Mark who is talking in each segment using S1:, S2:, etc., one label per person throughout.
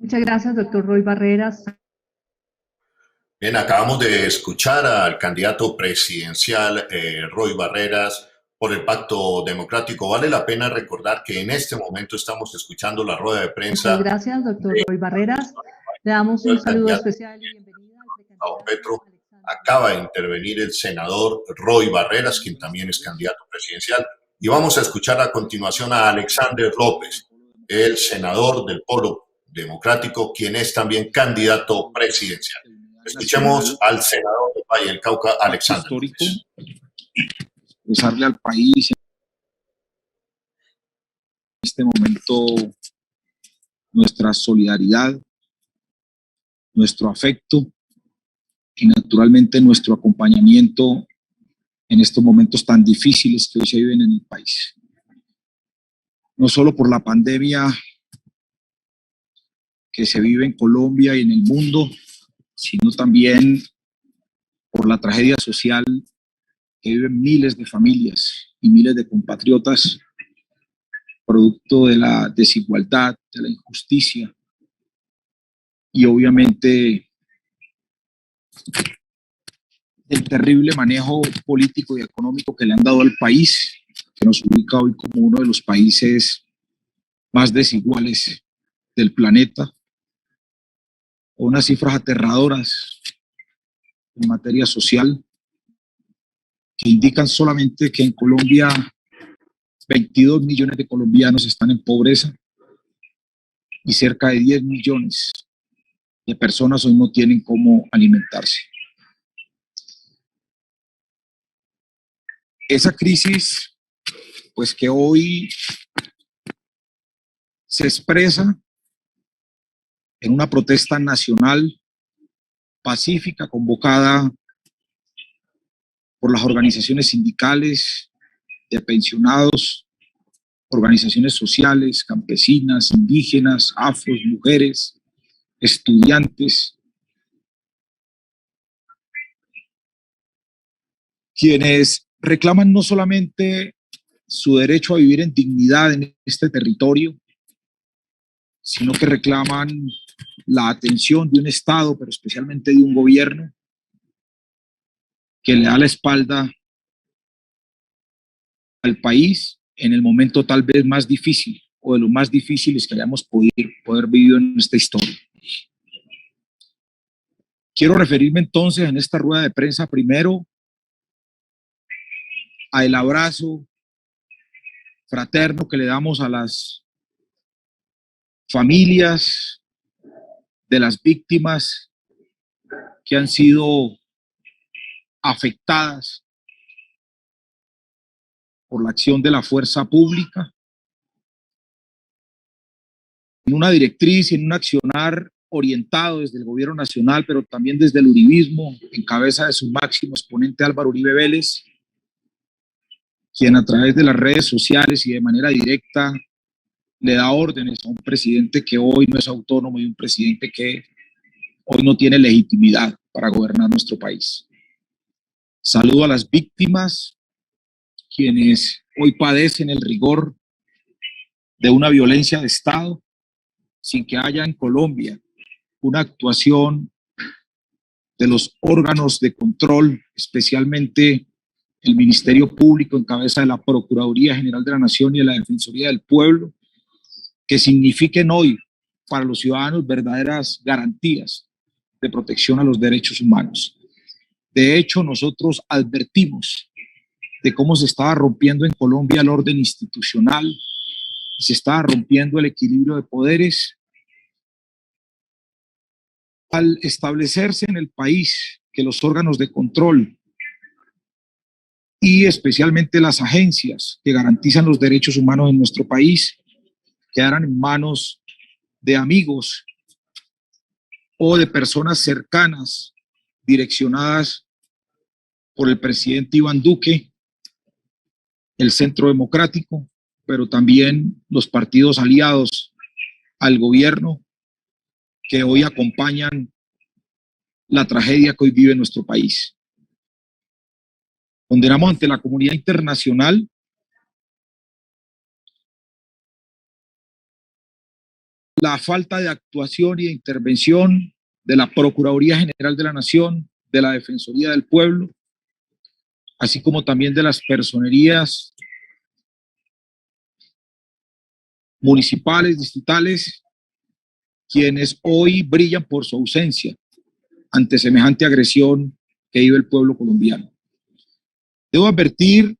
S1: Muchas gracias, doctor Roy Barreras.
S2: Bien, acabamos de escuchar al candidato presidencial Roy Barreras por el Pacto Democrático. Vale la pena recordar que en este momento estamos escuchando la rueda de
S1: Muchas
S2: prensa
S1: gracias, doctor
S2: del
S1: Roy Barreras. Le damos un saludo
S2: candidato
S1: especial y bienvenida al
S2: Gustavo
S1: precandidato
S2: Petro.
S1: Alexander
S2: Acaba de
S1: López.
S2: intervenir el senador Roy Barreras, quien también es candidato presidencial. Y vamos a escuchar a continuación a Alexander López, el senador del Polo Democrático, quien es también candidato presidencial. Escuchemos al senador de Valle del Cauca, Alexander López.
S3: Expresarle al país en este momento nuestra solidaridad, nuestro afecto y naturalmente nuestro acompañamiento en estos momentos tan difíciles que hoy se viven en el país. No solo por la pandemia que se vive en Colombia y en el mundo, sino también por la tragedia social que viven miles de familias y miles de compatriotas, producto de la desigualdad, de la injusticia y obviamente del terrible manejo político y económico que le han dado al país, que nos ubica hoy como uno de los países más desiguales del planeta, con unas cifras aterradoras en materia social, que indican solamente que en Colombia 22 millones de colombianos están en pobreza y cerca de 10 millones de personas hoy no tienen cómo alimentarse. Esa crisis, pues que hoy se expresa en una protesta nacional pacífica convocada por las organizaciones sindicales de pensionados, organizaciones sociales, campesinas, indígenas, afros, mujeres, estudiantes, quienes reclaman no solamente su derecho a vivir en dignidad en este territorio, sino que reclaman la atención de un Estado, pero especialmente de un gobierno que le da la espalda al país en el momento tal vez más difícil o de los más difíciles que hayamos poder vivir en esta historia. Quiero referirme entonces en esta rueda de prensa primero al abrazo fraterno que le damos a las familias de las víctimas que han sido afectadas por la acción de la fuerza pública, en una directriz y en un accionar orientado desde el gobierno nacional, pero también desde el uribismo, en cabeza de su máximo exponente Álvaro Uribe Vélez, quien a través de las redes sociales y de manera directa le da órdenes a un presidente que hoy no es autónomo y un presidente que hoy no tiene legitimidad para gobernar nuestro país. Saludo a las víctimas, quienes hoy padecen el rigor de una violencia de Estado, sin que haya en Colombia una actuación de los órganos de control, especialmente el Ministerio Público en cabeza de la Procuraduría General de la Nación y de la Defensoría del Pueblo, que signifiquen hoy para los ciudadanos verdaderas garantías de protección a los derechos humanos. De hecho, nosotros advertimos de cómo se estaba rompiendo en Colombia el orden institucional, se estaba rompiendo el equilibrio de poderes, al establecerse en el país que los órganos de control y especialmente las agencias que garantizan los derechos humanos en nuestro país quedaran en manos de amigos o de personas cercanas direccionadas por el presidente Iván Duque, el Centro Democrático, pero también los partidos aliados al gobierno que hoy acompañan la tragedia que hoy vive nuestro país. Condenamos ante la comunidad internacional la falta de actuación y de intervención de la Procuraduría General de la Nación, de la Defensoría del Pueblo, así como también de las personerías municipales, distritales, quienes hoy brillan por su ausencia ante semejante agresión que vive el pueblo colombiano. Debo advertir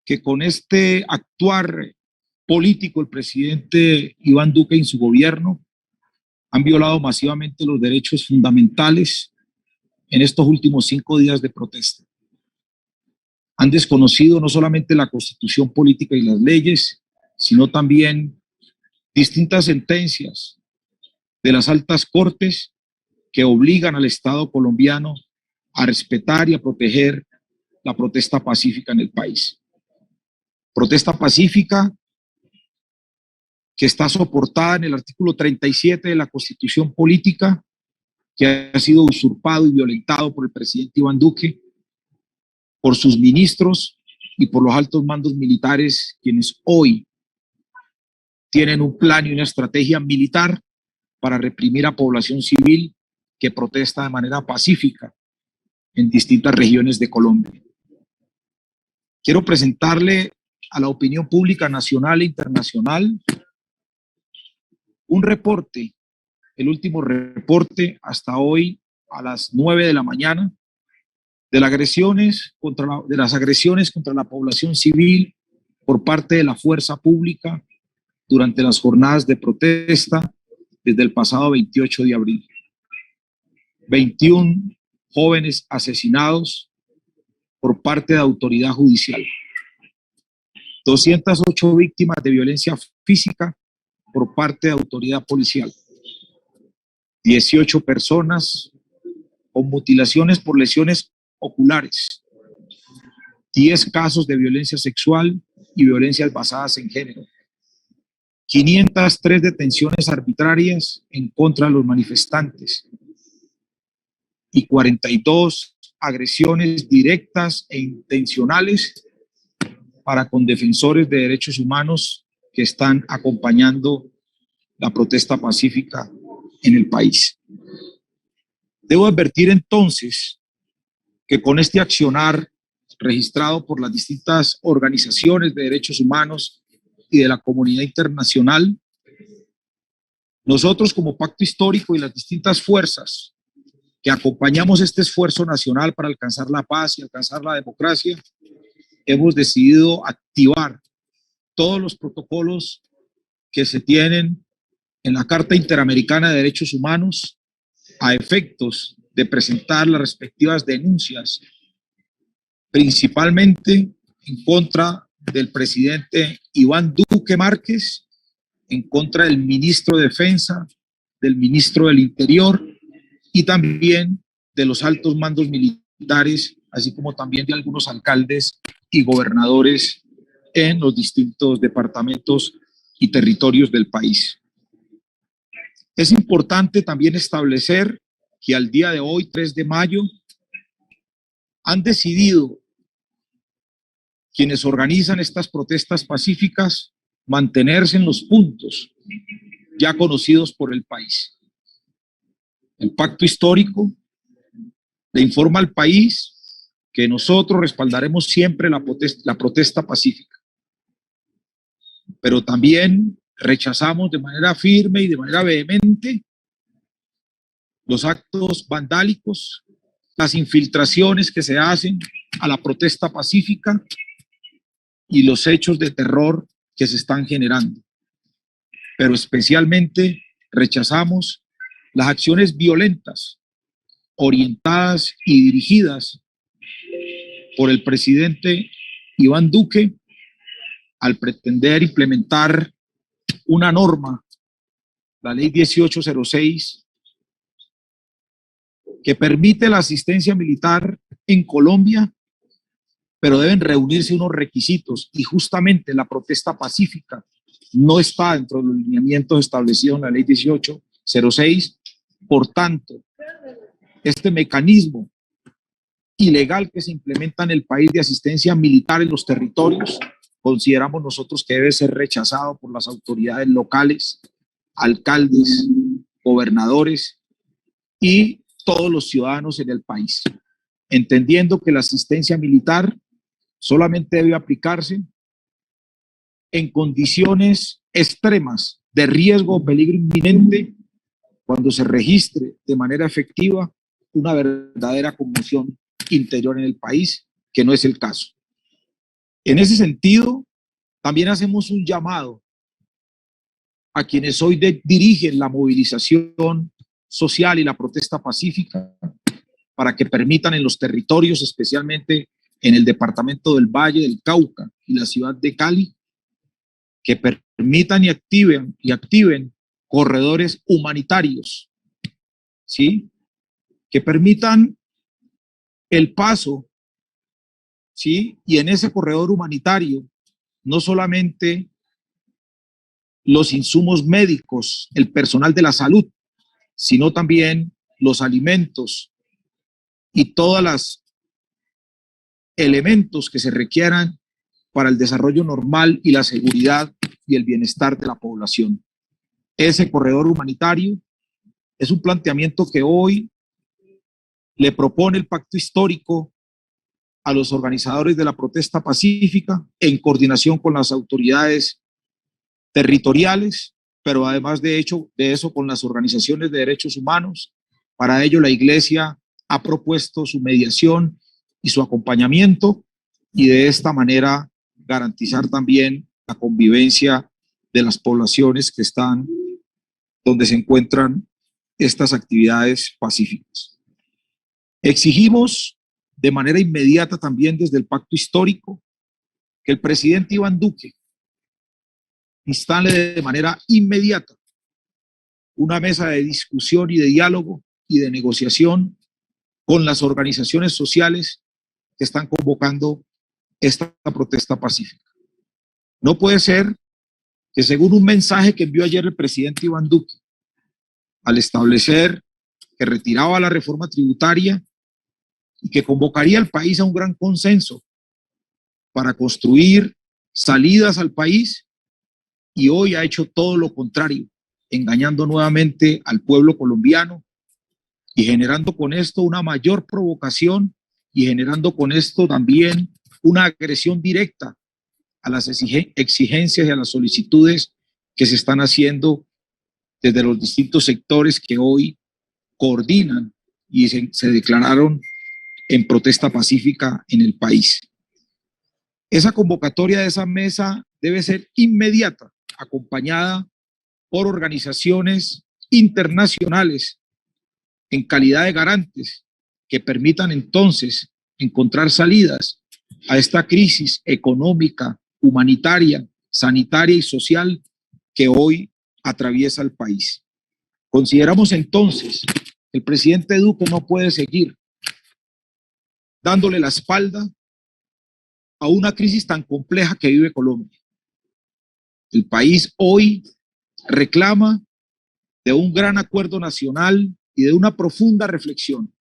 S3: que con este actuar político, el presidente Iván Duque y su gobierno han violado masivamente los derechos fundamentales en estos últimos 5 días de protesta. Han desconocido no solamente la Constitución política y las leyes, sino también distintas sentencias de las altas cortes que obligan al Estado colombiano a respetar y a proteger la protesta pacífica en el país. Protesta pacífica que está soportada en el artículo 37 de la Constitución política, que ha sido usurpado y violentado por el presidente Iván Duque, por sus ministros y por los altos mandos militares, quienes hoy tienen un plan y una estrategia militar para reprimir a población civil que protesta de manera pacífica en distintas regiones de Colombia. Quiero presentarle a la opinión pública nacional e internacional un reporte, el último reporte hasta hoy a las 9 de la mañana, de las agresiones contra la población civil por parte de la fuerza pública durante las jornadas de protesta desde el pasado 28 de abril. 21 jóvenes asesinados por parte de autoridad judicial. 208 víctimas de violencia física por parte de autoridad policial. 18 personas con mutilaciones por lesiones oculares. 10 casos de violencia sexual y violencias basadas en género. 503 detenciones arbitrarias en contra de los manifestantes y 42 agresiones directas e intencionales para con defensores de derechos humanos que están acompañando la protesta pacífica en el país. Debo advertir entonces que con este accionar registrado por las distintas organizaciones de derechos humanos y de la comunidad internacional, nosotros como Pacto Histórico y las distintas fuerzas que acompañamos este esfuerzo nacional para alcanzar la paz y alcanzar la democracia, hemos decidido activar todos los protocolos que se tienen en la Carta Interamericana de Derechos Humanos a efectos de presentar las respectivas denuncias, principalmente en contra del presidente Iván Duque Márquez, en contra del ministro de Defensa, del ministro del Interior y también de los altos mandos militares, así como también de algunos alcaldes y gobernadores en los distintos departamentos y territorios del país. Es importante también establecer que al día de hoy, 3 de mayo, han decidido quienes organizan estas protestas pacíficas mantenerse en los puntos ya conocidos por el país. El Pacto Histórico le informa al país que nosotros respaldaremos siempre la protesta pacífica, pero también rechazamos de manera firme y de manera vehemente los actos vandálicos, las infiltraciones que se hacen a la protesta pacífica y los hechos de terror que se están generando. Pero especialmente rechazamos las acciones violentas, orientadas y dirigidas por el presidente Iván Duque al pretender implementar una norma, la ley 1806, que permite la asistencia militar en Colombia, pero deben reunirse unos requisitos y justamente la protesta pacífica no está dentro de los lineamientos establecidos en la ley 1806. Por tanto, este mecanismo ilegal que se implementa en el país de asistencia militar en los territorios, consideramos nosotros que debe ser rechazado por las autoridades locales alcaldes, gobernadores y todos los ciudadanos en el país, entendiendo que la asistencia militar solamente debe aplicarse en condiciones extremas de riesgo o peligro inminente, cuando se registre de manera efectiva una verdadera conmoción interior en el país, que no es el caso. En ese sentido, también hacemos un llamado a quienes hoy dirigen la movilización social y la protesta pacífica para que permitan en los territorios, especialmente en el departamento del Valle del Cauca y la ciudad de Cali, que permitan y activen corredores humanitarios, ¿sí? Que permitan el paso, ¿sí? Y en ese corredor humanitario, no solamente los insumos médicos, el personal de la salud, sino también los alimentos y todos los elementos que se requieran para el desarrollo normal y la seguridad y el bienestar de la población. Ese corredor humanitario es un planteamiento que hoy le propone el pacto histórico a los organizadores de la protesta pacífica en coordinación con las autoridades territoriales, pero además de eso con las organizaciones de derechos humanos. Para ello la Iglesia ha propuesto su mediación y su acompañamiento, y de esta manera garantizar también la convivencia de las poblaciones que están donde se encuentran estas actividades pacíficas. Exigimos de manera inmediata también desde el pacto histórico que el presidente Iván Duque instale de manera inmediata una mesa de discusión y de diálogo y de negociación con las organizaciones sociales que están convocando esta protesta pacífica. No puede ser que, según un mensaje que envió ayer el presidente Iván Duque, al establecer que retiraba la reforma tributaria y que convocaría al país a un gran consenso para construir salidas al país, y hoy ha hecho todo lo contrario, engañando nuevamente al pueblo colombiano y generando con esto una mayor provocación y generando con esto también una agresión directa a las exigencias y a las solicitudes que se están haciendo desde los distintos sectores que hoy coordinan y se declararon en protesta pacífica en el país. Esa convocatoria de esa mesa debe ser inmediata, acompañada por organizaciones internacionales en calidad de garantes que permitan entonces encontrar salidas a esta crisis económica, humanitaria, sanitaria y social que hoy atraviesa el país. Consideramos entonces que el presidente Duque no puede seguir dándole la espalda a una crisis tan compleja que vive Colombia. El país hoy reclama de un gran acuerdo nacional y de una profunda reflexión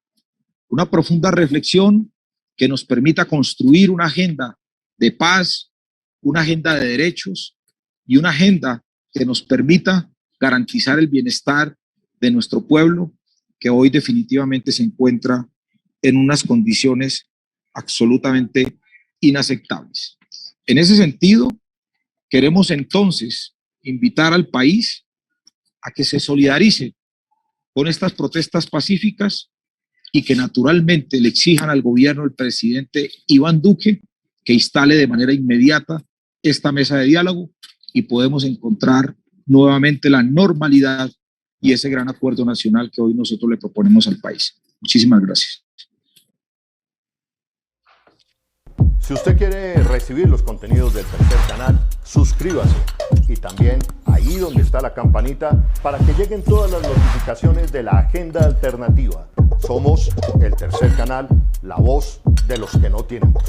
S3: que nos permita construir una agenda de paz, una agenda de derechos y una agenda que nos permita garantizar el bienestar de nuestro pueblo, que hoy definitivamente se encuentra en unas condiciones absolutamente inaceptables. En ese sentido, queremos entonces invitar al país a que se solidarice con estas protestas pacíficas y que naturalmente le exijan al gobierno del presidente Iván Duque que instale de manera inmediata esta mesa de diálogo y podemos encontrar nuevamente la normalidad y ese gran acuerdo nacional que hoy nosotros le proponemos al país. Muchísimas gracias.
S2: Si usted quiere recibir los contenidos del Tercer Canal, suscríbase y también ahí donde está la campanita para que lleguen todas las notificaciones de la agenda alternativa. Somos el Tercer Canal, la voz de los que no tienen voz.